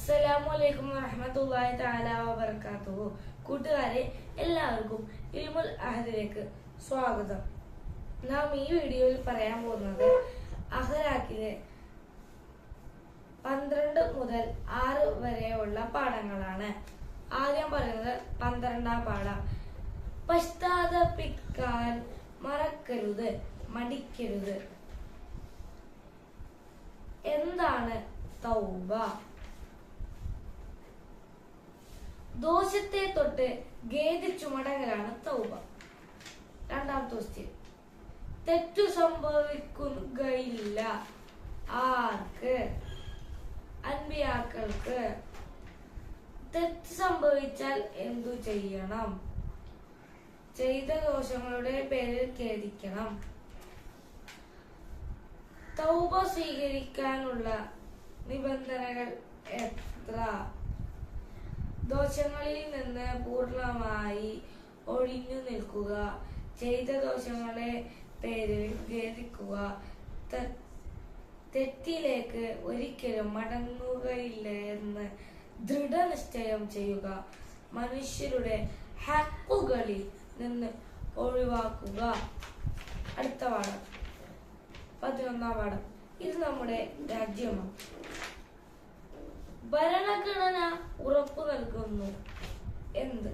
അസ്സലാമു വറഹ്മത്തുള്ളാഹി തആല വബറകാതുഹു. കൂട്ടുകാരെ, എല്ലാവർക്കും ഇൽമുൽ അഹദിലേക്ക് സ്വാഗതം. നാം ഈ വീഡിയോയിൽ പറയാൻ പോകുന്നത് അഖ്ലാഖിലെ 12 മുതൽ 6 വരെയുള്ള പാഠങ്ങളാണ്. ആദ്യം പറയുന്നത് 12ാം പാഠം. പശ്ചാത്തപിക്കാൻ മറക്കരുത്, മടിക്കരുത്. എന്താണ് തൗബ? ദോഷത്തെ തൊട്ട് ഖേദിച്ചു മടങ്ങലാണ് തൗബ. രണ്ടാമത്തെ ക്വസ്റ്റ്യൻ. തെറ്റു സംഭവിക്കുകയില്ല ആർക്ക്? അൻബിയാക്കൾക്ക്. തെറ്റ് സംഭവിച്ചാൽ എന്തു ചെയ്യണം? ചെയ്ത ദോഷങ്ങളുടെ പേരിൽ ഖേദിക്കണം. തൗബ സ്വീകരിക്കാനുള്ള നിബന്ധനകൾ എത്ര? ദോഷങ്ങളിൽ നിന്ന് പൂർണ്ണമായി ഒഴിഞ്ഞു നിൽക്കുക, ചെയ്ത ദോഷങ്ങളെ പേരിൽ ഖേദിക്കുക, തെറ്റിലേക്ക് ഒരിക്കലും മടങ്ങുകയില്ലെന്ന് ദൃഢനിശ്ചയം ചെയ്യുക, മനുഷ്യരുടെ ഹക്കുകളിൽ നിന്ന് ഒഴിവാക്കുക. അടുത്ത പാഠം 11ാം പാഠം. ഇത് നമ്മുടെ രാജ്യമാണ്. ഭരണഘടന ഉറപ്പു നൽകുന്നു എന്ത്?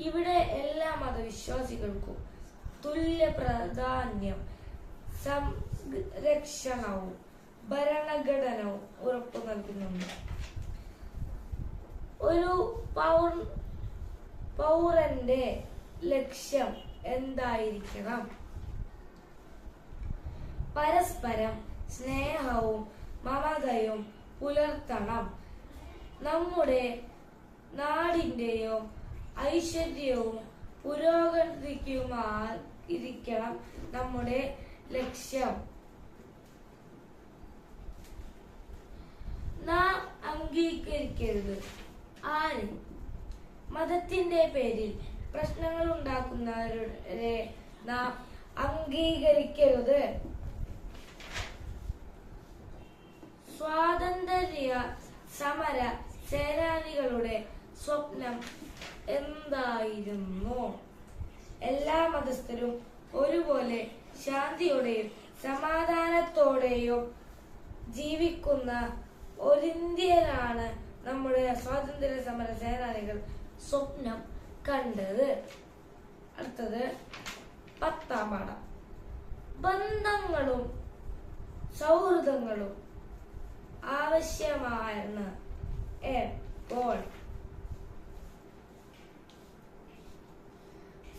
ഇവിടെ എല്ലാ മതവിശ്വാസികൾക്കും തുല്യ പ്രാധാന്യം, സംരക്ഷണവും ഭരണഘടനവും ഉറപ്പു നൽകുന്നുണ്ട്. ഒരു പൗരന്റെ ലക്ഷ്യം എന്തായിരിക്കണം? പരസ്പരം സ്നേഹവും മമതയും പുലർത്തണം. നമ്മുടെ നാടിന്റെയും ഐശ്വര്യവും പുരോഗതിക്കുമായിരിക്കണം നമ്മുടെ ലക്ഷ്യം. നാം അംഗീകരിക്കരുത് ആര്? മതത്തിന്റെ പേരിൽ പ്രശ്നങ്ങൾ ഉണ്ടാക്കുന്നവരെ നാം അംഗീകരിക്കരുത്. സ്വാതന്ത്ര്യ സമര സേനാനികളുടെ സ്വപ്നം എന്തായിരുന്നു? എല്ലാ മതസ്ഥരും ഒരുപോലെ ശാന്തിയോടെയും സമാധാനത്തോടെയും ജീവിക്കുന്ന ഒരിന്ത്യയിലാണ് നമ്മുടെ സ്വാതന്ത്ര്യ സമര സേനാനികൾ സ്വപ്നം കണ്ടത്. അടുത്തത് 10ാം പാഠം. ബന്ധങ്ങളും സൗഹൃദങ്ങളും ആവശ്യമാണ് എപ്പോൾ?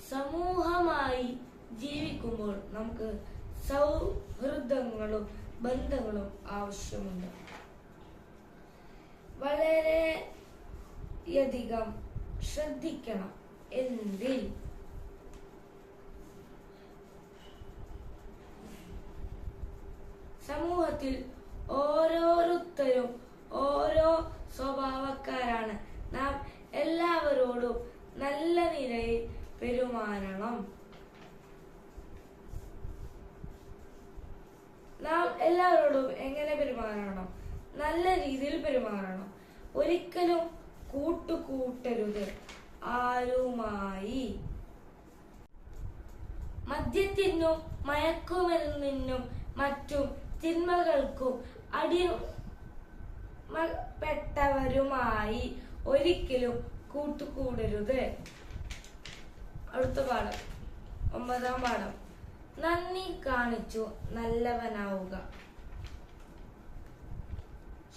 സമൂഹമായി ജീവിക്കുമ്പോൾ നമുക്ക് സൗഹൃദങ്ങളും ബന്ധങ്ങളും ആവശ്യമുണ്ട്. വളരെയധികം ശ്രദ്ധിക്കണം എന്തിൽ? സമൂഹത്തിൽ ഓരോരുത്തരും ഓരോ സ്വഭാവക്കാരാണ്. നാം എല്ലാവരോടും നല്ല നിലയിൽ പെരുമാറണം. നാം എല്ലാവരോടും എങ്ങനെ പെരുമാറണം? നല്ല രീതിയിൽ പെരുമാറണം. ഒരിക്കലും കൂട്ടുകൂട്ടരുത് ആരുമായി. മദ്യത്തിനും മയക്കുമരുന്നിനും മറ്റും തിന്മകൾക്കും അടിമപ്പെട്ടവരുമായി ഒരിക്കലും കൂട്ടുകൂടരുത്. അടുത്ത പാഠം 9ാം പാഠം. നന്ദി കാണിച്ചു നല്ലവനാവുക.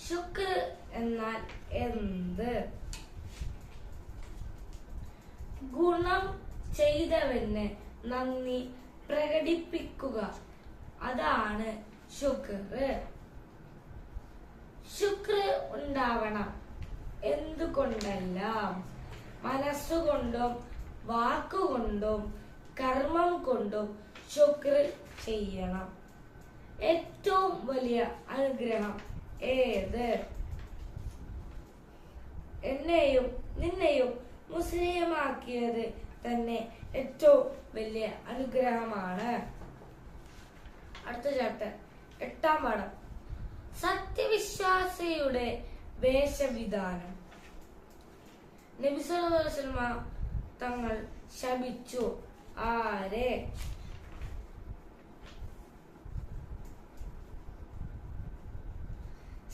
ശുക്ർ എന്നാൽ എന്ത്? ഗുണം ചെയ്തവന് നന്ദി പ്രകടിപ്പിക്കുക, അതാണ് ശുക്ർ. ശുക്ർ ഉണ്ടാവണം എന്തുകൊണ്ടെല്ലാം? മനസ്സുകൊണ്ടും വാക്കുകൊണ്ടും കർമ്മം കൊണ്ടും ശുക്ർ ചെയ്യണം. ഏറ്റവും വലിയ അനുഗ്രഹം ഏത്? എന്നെയും നിന്നെയും മുസ്ലിമാക്കിയത് തന്നെ ഏറ്റവും വലിയ അനുഗ്രഹമാണ്. അടുത്ത ചാപ്റ്റർ 8ാം പാഠം. സത്യവിശ്വാസിയുടെ വേഷവിധാനം. നബി സല്ലല്ലാഹു അലൈഹി വസല്ലമ തങ്ങൾ ശപിച്ചു. ആരെ?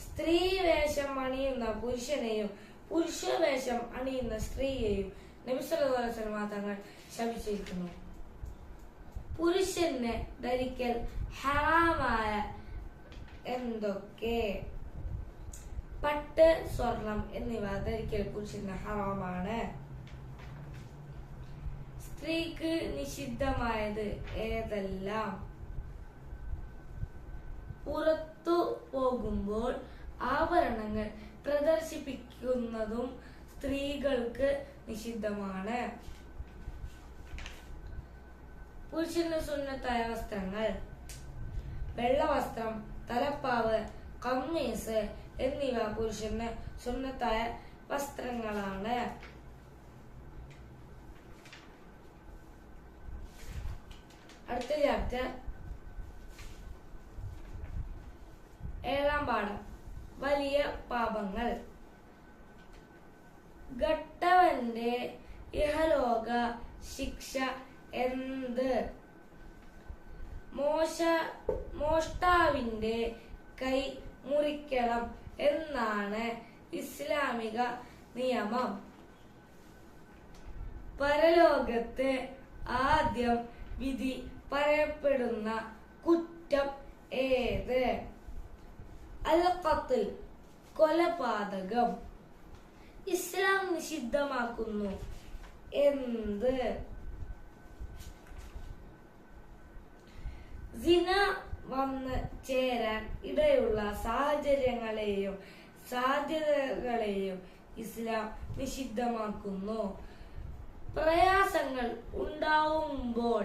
സ്ത്രീ വേഷം അണിയുന്ന പുരുഷനെയും പുരുഷവേഷം അണിയുന്ന സ്ത്രീയെയും നബി സല്ലല്ലാഹു അലൈഹി വസല്ലമ തങ്ങൾ ശപിച്ചിരിക്കുന്നു. പുരുഷന് ധരിക്കൽ ഹറാമായ എന്തൊക്കെ? പട്ട്, സ്വർണം എന്നിവ ധരിക്കൽ പുരുഷന് ഹറാമാണ്. സ്ത്രീക്ക് നിഷിദ്ധമായത് ഏതെല്ലാം? പുറത്തു പോകുമ്പോൾ ആഭരണങ്ങൾ പ്രദർശിപ്പിക്കുന്നതും സ്ത്രീകൾക്ക് നിഷിദ്ധമാണ്. പുരുഷന് സുന്നത്തായ വസ്ത്രങ്ങൾ: വെള്ള വസ്ത്രം, തലപ്പാവ്, കമ്മീസ് എന്നിവ പുരുഷന് സുന്നത്തായ വസ്ത്രങ്ങളാണ്. അടുത്ത ചാപ്റ്റർ 7-ാം പാഠം വലിയ പാപങ്ങൾ. ഘട്ടവന്റെ ഇഹലോക ശിക്ഷ എന്ത്? മോഷ്ടാവിന്റെ കൈ മുറിക്കണം എന്നാണ് ഇസ്ലാമിക നിയമം. പരലോകത്ത് ആദ്യം വിധി പറയപ്പെടുന്ന കുറ്റം ഏത്? അൽ-ഖത്ൽ, കൊലപാതകം. ഇസ്ലാം നിഷിദ്ധമാക്കുന്നു എന്ത്? സിന വന്ന് ചേരാൻ ഇടയുള്ള സാഹചര്യങ്ങളെയും സാധ്യതകളെയും ഇസ്ലാം നിഷിദ്ധമാക്കുന്നു. പ്രയാസങ്ങൾ ഉണ്ടാവുമ്പോൾ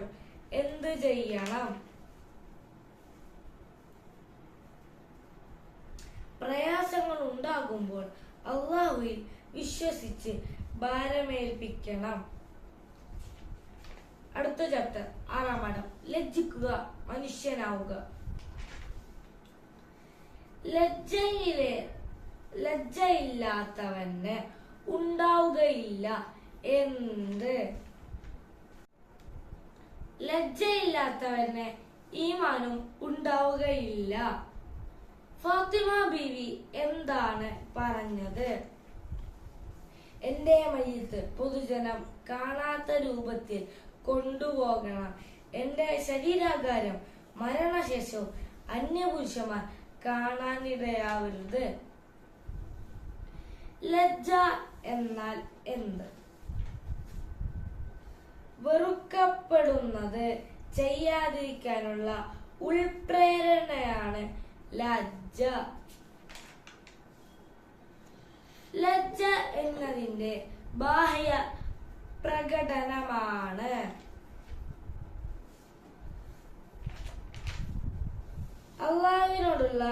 എന്ത് ചെയ്യണം? പ്രയാസങ്ങൾ ഉണ്ടാകുമ്പോൾ അല്ലാഹുവിൽ വിശ്വസിച്ച് ഭാരമേൽപ്പിക്കണം. അടുത്ത ചാപ്റ്റർ 6-ാം പാഠം ലജ്ജിക്കുക, മനുഷ്യനാവുക. ലജ്ജയില്ലാത്തവന് ഉണ്ടാവുകയില്ല എന്ത്? ലജ്ജയില്ലാത്തവന് ഈമാനും ഉണ്ടാവുകയില്ല. ഫാത്തിമ ബീവി എന്താണ് പറഞ്ഞത്? എന്റെ മയ്യിത്ത് പൊതുജനം കാണാത്ത രൂപത്തിൽ കൊണ്ടുപോകണം. എന്റെ ശരീരാകാരം മരണശേഷവും അന്യപുരുഷന്മാർ കാണാനിടയാവരുത്. ലജ്ജ എന്നാൽ എന്ത്? വെറുക്കപ്പെടുന്നത് ചെയ്യാതിരിക്കാനുള്ള ഉൾപ്രേരണയാണ് ലജ്ജ. ലജ്ജ എന്നതിന്റെ ബാഹ്യ പ്രകടനമാണ്. അല്ലാഹുവിനോടുള്ള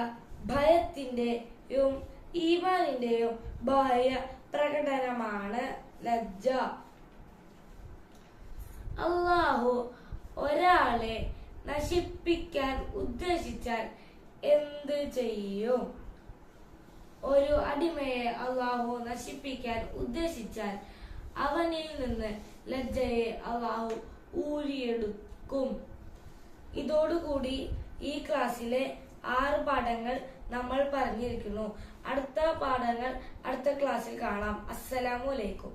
ഭയത്തിന്റെയും ഈമാനിന്റെയും ബാഹ്യ പ്രകടനമാണ് ലജ്ജ. അല്ലാഹു ഒരാളെ നശിപ്പിക്കാൻ ഉദ്ദേശിച്ചാൽ എന്ത് ചെയ്യും? ഒരു അടിമയെ അല്ലാഹു നശിപ്പിക്കാൻ ഉദ്ദേശിച്ചാൽ അവനിൽ നിന്ന് ലജ്ജയെ അല്ലാഹു ഊരിയെടുക്കും. ഇതോടുകൂടി ഈ ക്ലാസ്സിലെ 6 പാഠങ്ങൾ നമ്മൾ പറഞ്ഞിരിക്കുന്നു. അടുത്ത പാഠങ്ങൾ അടുത്ത ക്ലാസ്സിൽ കാണാം. അസ്സലാമു അലൈക്കും.